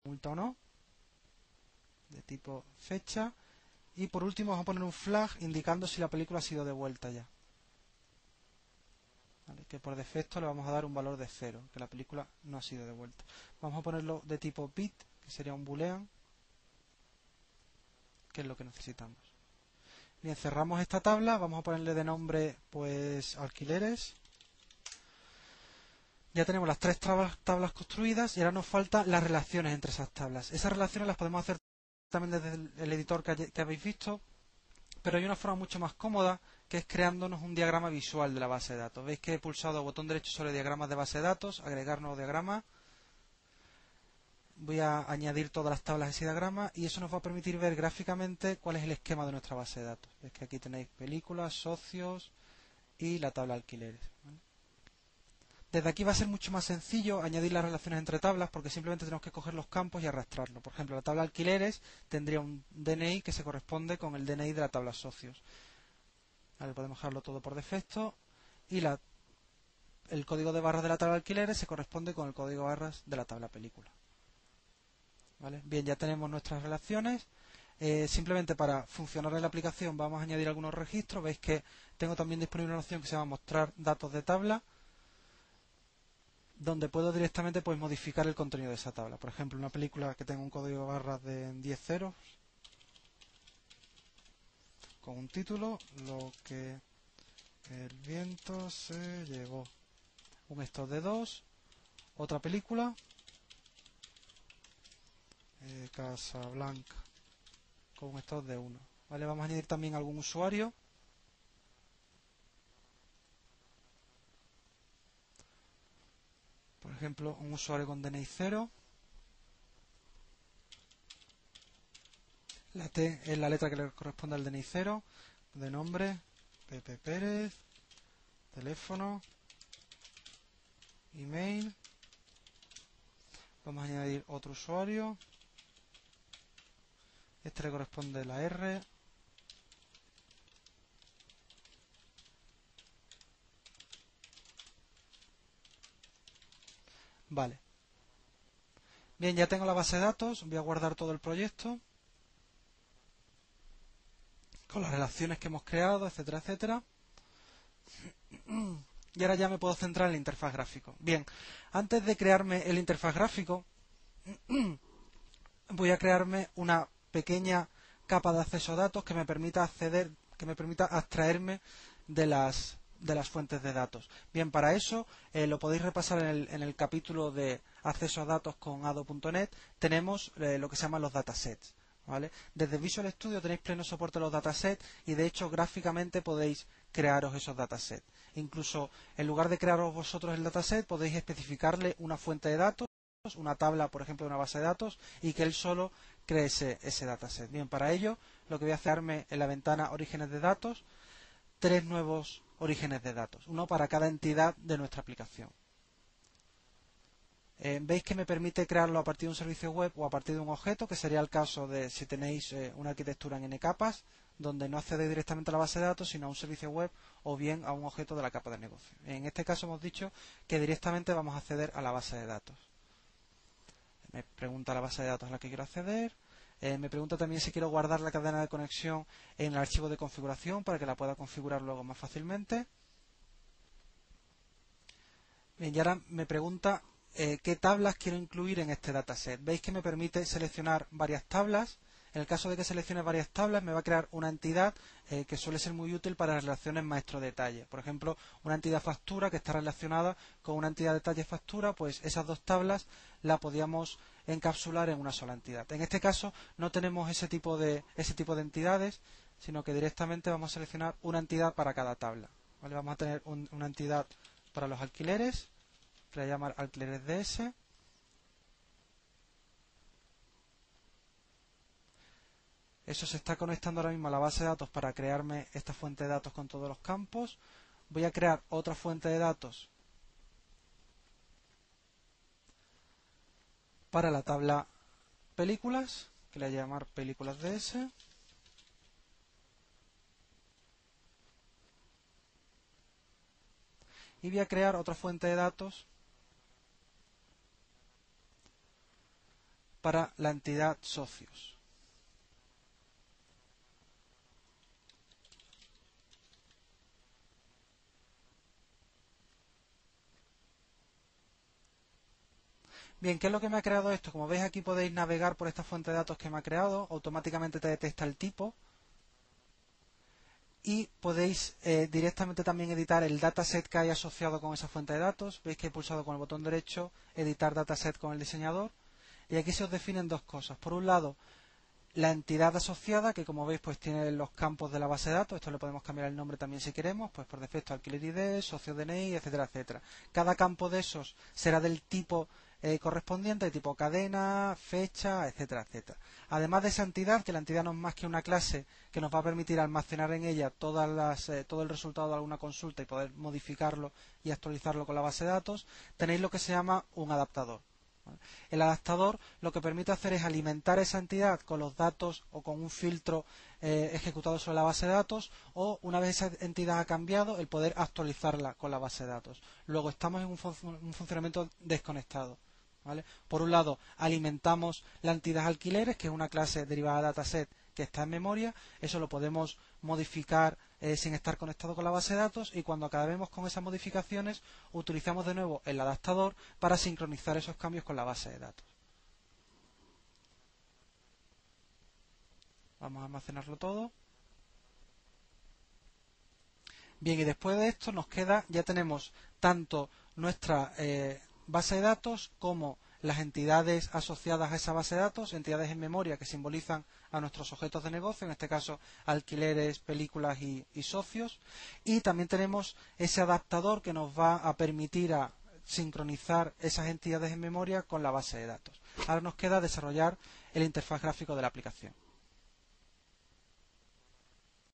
multa o no, de tipo fecha. Y por último vamos a poner un flag indicando si la película ha sido devuelta ya. ¿Vale? Que por defecto le vamos a dar un valor de 0, que la película no ha sido devuelta. Vamos a ponerlo de tipo bit, que sería un boolean, que es lo que necesitamos. Bien, cerramos esta tabla, vamos a ponerle de nombre pues alquileres. Ya tenemos las tres tablas construidas y ahora nos faltan las relaciones entre esas tablas. Esas relaciones las podemos hacer también desde el editor que habéis visto, pero hay una forma mucho más cómoda, que es creándonos un diagrama visual de la base de datos. Veis que he pulsado botón derecho sobre diagramas de base de datos, agregar nuevo diagrama. Voy a añadir todas las tablas de ese diagrama y eso nos va a permitir ver gráficamente cuál es el esquema de nuestra base de datos. Veis que aquí tenéis películas, socios y la tabla alquileres. ¿Vale? Desde aquí va a ser mucho más sencillo añadir las relaciones entre tablas porque simplemente tenemos que coger los campos y arrastrarlo. Por ejemplo, la tabla alquileres tendría un DNI que se corresponde con el DNI de la tabla socios. Vale, podemos dejarlo todo por defecto y el código de barras de la tabla alquileres se corresponde con el código de barras de la tabla película. ¿Vale? Bien, ya tenemos nuestras relaciones. Simplemente para funcionar en la aplicación vamos a añadir algunos registros. Veis que tengo también disponible una opción que se llama mostrar datos de tabla, donde puedo directamente pues modificar el contenido de esa tabla. Por ejemplo, una película que tenga un código de barras de 10 ceros con un título, lo que el viento se llevó. Un stock de 2, otra película, Casablanca, con un stock de 1. ¿Vale? Vamos a añadir también algún usuario. Por ejemplo, un usuario con DNI 0. La T es la letra que le corresponde al DNI 0. De nombre, Pepe Pérez. Teléfono. Email. Vamos a añadir otro usuario. Este le corresponde la R. Vale. Bien, ya tengo la base de datos. Voy a guardar todo el proyecto con las relaciones que hemos creado, etcétera, etcétera. Y ahora ya me puedo centrar en la interfaz gráfico. Bien, antes de crearme el interfaz gráfico, voy a crearme una pequeña capa de acceso a datos que me permita acceder, que me permita abstraerme de las fuentes de datos. Bien, para eso lo podéis repasar en el capítulo de acceso a datos con ado.net. Tenemos lo que se llaman los datasets. ¿Vale? Desde Visual Studio tenéis pleno soporte a los datasets y de hecho gráficamente podéis crearos esos datasets. Incluso en lugar de crearos vosotros el dataset podéis especificarle una fuente de datos, una tabla, por ejemplo, de una base de datos y que él solo cree ese dataset. Bien, para ello lo que voy a hacerme en la ventana orígenes de datos, 3 nuevos orígenes de datos, uno para cada entidad de nuestra aplicación. Veis que me permite crearlo a partir de un servicio web o a partir de un objeto, que sería el caso de si tenéis una arquitectura en n capas, donde no accedéis directamente a la base de datos, sino a un servicio web o bien a un objeto de la capa de negocio. En este caso hemos dicho que directamente vamos a acceder a la base de datos. Me pregunta la base de datos a la que quiero acceder. Me pregunta también si quiero guardar la cadena de conexión en el archivo de configuración para que la pueda configurar luego más fácilmente. Bien, y ahora me pregunta qué tablas quiero incluir en este dataset. Veis que me permite seleccionar varias tablas. En el caso de que seleccione varias tablas, me va a crear una entidad que suele ser muy útil para relaciones maestro-detalle. Por ejemplo, una entidad factura que está relacionada con una entidad detalle-factura, pues esas dos tablas la podíamos encapsular en una sola entidad. En este caso no tenemos ese tipo de entidades, sino que directamente vamos a seleccionar una entidad para cada tabla. ¿Vale? Vamos a tener una entidad para los alquileres, que la voy a llamar alquileres DS. Eso se está conectando ahora mismo a la base de datos para crearme esta fuente de datos con todos los campos. Voy a crear otra fuente de datos para la tabla películas, que la voy a llamar películas DS. Y voy a crear otra fuente de datos para la entidad socios. Bien, ¿qué es lo que me ha creado esto? Como veis aquí podéis navegar por esta fuente de datos que me ha creado, automáticamente te detecta el tipo y podéis directamente también editar el dataset que hay asociado con esa fuente de datos. Veis que he pulsado con el botón derecho editar dataset con el diseñador y aquí se os definen dos cosas. Por un lado, la entidad asociada, que como veis pues tiene los campos de la base de datos. Esto le podemos cambiar el nombre también si queremos, pues por defecto alquiler ID, socio DNI, etcétera, etcétera. Cada campo de esos será del tipo correspondiente, de tipo cadena, fecha, etcétera, etcétera. Además de esa entidad, que la entidad no es más que una clase que nos va a permitir almacenar en ella todo el resultado de alguna consulta y poder modificarlo y actualizarlo con la base de datos, tenéis lo que se llama un adaptador. El adaptador lo que permite hacer es alimentar esa entidad con los datos o con un filtro ejecutado sobre la base de datos, o una vez esa entidad ha cambiado, el poder actualizarla con la base de datos. Luego estamos en un funcionamiento desconectado. ¿Vale? Por un lado, alimentamos la entidad alquileres, que es una clase derivada de dataset que está en memoria. Eso lo podemos modificar sin estar conectado con la base de datos, y cuando acabemos con esas modificaciones utilizamos de nuevo el adaptador para sincronizar esos cambios con la base de datos. Vamos a almacenarlo todo. Bien, y después de esto nos queda, ya tenemos tanto nuestra base de datos como las entidades asociadas a esa base de datos, entidades en memoria que simbolizan a nuestros objetos de negocio, en este caso alquileres, películas y socios, y también tenemos ese adaptador que nos va a permitir a sincronizar esas entidades en memoria con la base de datos. Ahora nos queda desarrollar el interfaz gráfico de la aplicación.